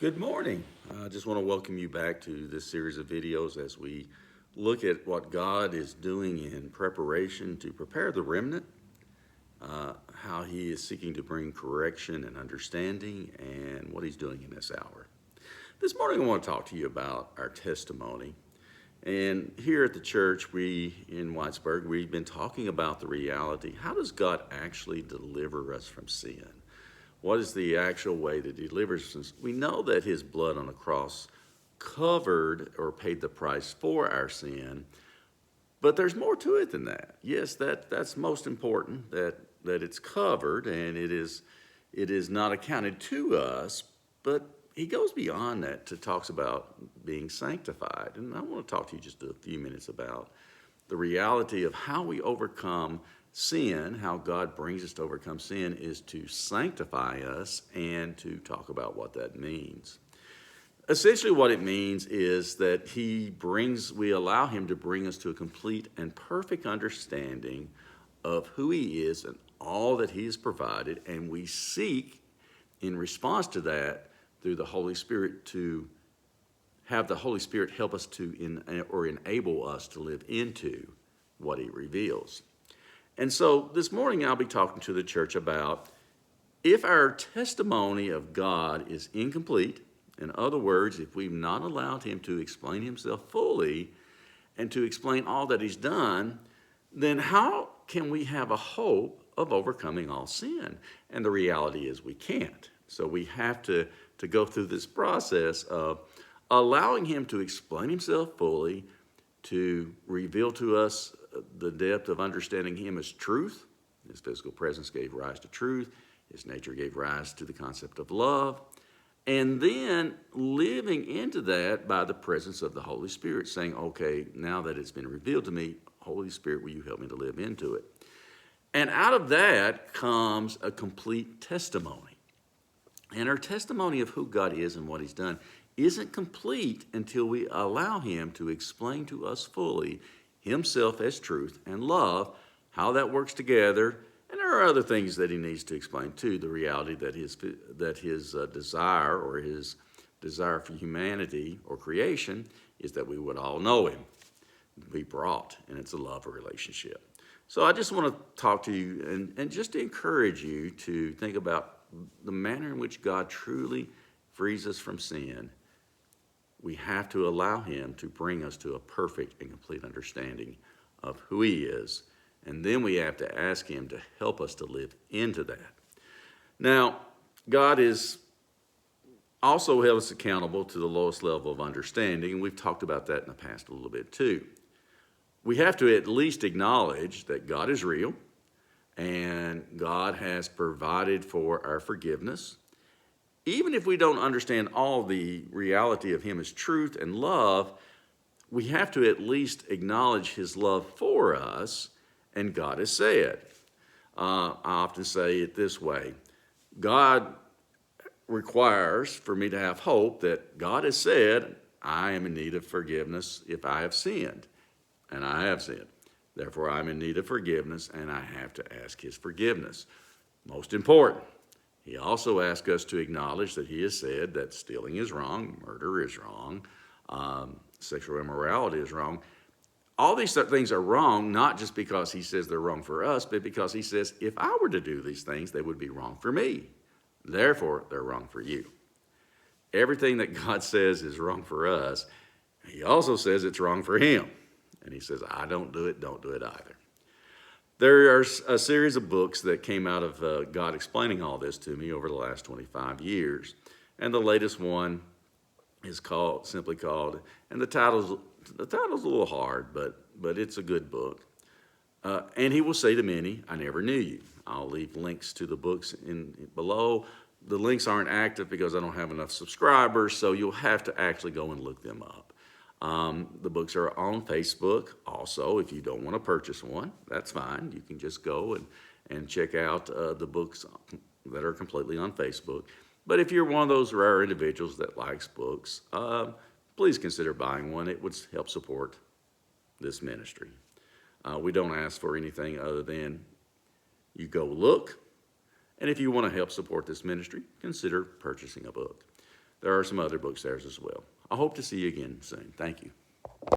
Good morning. I just want to welcome you back to this series of videos as we look at what God is doing in preparation to prepare the remnant, how He is seeking to bring correction and understanding, and what He's doing in this hour. This morning, I want to talk to you about our testimony. And here at the church, in Whitesburg, we've been talking about the reality. How does God actually deliver us from sin? What is the actual way that he delivers us? We know that his blood on the cross covered or paid the price for our sin, but there's more to it than that. Yes, that's most important, that it's covered and it is not accounted to us, but he goes beyond that to talks about being sanctified. And I want to talk to you just a few minutes about the reality of how we overcome sin, how God brings us to overcome sin, is to sanctify us and to talk about what that means. Essentially, what it means is that we allow him to bring us to a complete and perfect understanding of who he is and all that he has provided, and we seek, in response to that, through the Holy Spirit, to have the Holy Spirit help us or enable us to live into what he reveals. And so this morning I'll be talking to the church about if our testimony of God is incomplete, in other words, if we've not allowed him to explain himself fully and to explain all that he's done, then how can we have a hope of overcoming all sin? And the reality is we can't. So we have to go through this process of allowing him to explain himself fully, to reveal to us the depth of understanding him as truth. His physical presence gave rise to truth. His nature gave rise to the concept of love. And then living into that by the presence of the Holy Spirit, saying, okay, now that it's been revealed to me, Holy Spirit, will you help me to live into it? And out of that comes a complete testimony. And our testimony of who God is and what he's done isn't complete until we allow him to explain to us fully himself as truth and love, how that works together. And there are other things that he needs to explain too, the reality that his desire or his desire for humanity or creation is that we would all know him, be brought, and it's a love relationship. So I just want to talk to you and just to encourage you to think about the manner in which God truly frees us from sin. We have to allow him to bring us to a perfect and complete understanding of who he is. And then we have to ask him to help us to live into that. Now, God is also held us accountable to the lowest level of understanding, and we've talked about that in the past a little bit too. We have to at least acknowledge that God is real and God has provided for our forgiveness. Even if we don't understand all the reality of him as truth and love, we have to at least acknowledge his love for us, and God has said. I often say it this way: God requires for me to have hope that God has said, I am in need of forgiveness if I have sinned, and I have sinned. Therefore, I'm in need of forgiveness, and I have to ask his forgiveness. Most important, he also asks us to acknowledge that he has said that stealing is wrong, murder is wrong, sexual immorality is wrong. All these things are wrong, not just because he says they're wrong for us, but because he says, if I were to do these things, they would be wrong for me. Therefore, they're wrong for you. Everything that God says is wrong for us, he also says it's wrong for him. And he says, I don't do it either. There are a series of books that came out of God explaining all this to me over the last 25 years. And the latest one is simply called, and the title's a little hard, but it's a good book. And he will say to many, I never knew you. I'll leave links to the books below. The links aren't active because I don't have enough subscribers, so you'll have to actually go and look them up. The books are on Facebook. Also, if you don't want to purchase one, that's fine. You can just go and check out the books that are completely on Facebook. But if you're one of those rare individuals that likes books, please consider buying one. It would help support this ministry. We don't ask for anything other than you go look. And if you want to help support this ministry, consider purchasing a book. there are some other books there as well. I hope to see you again soon. Thank you.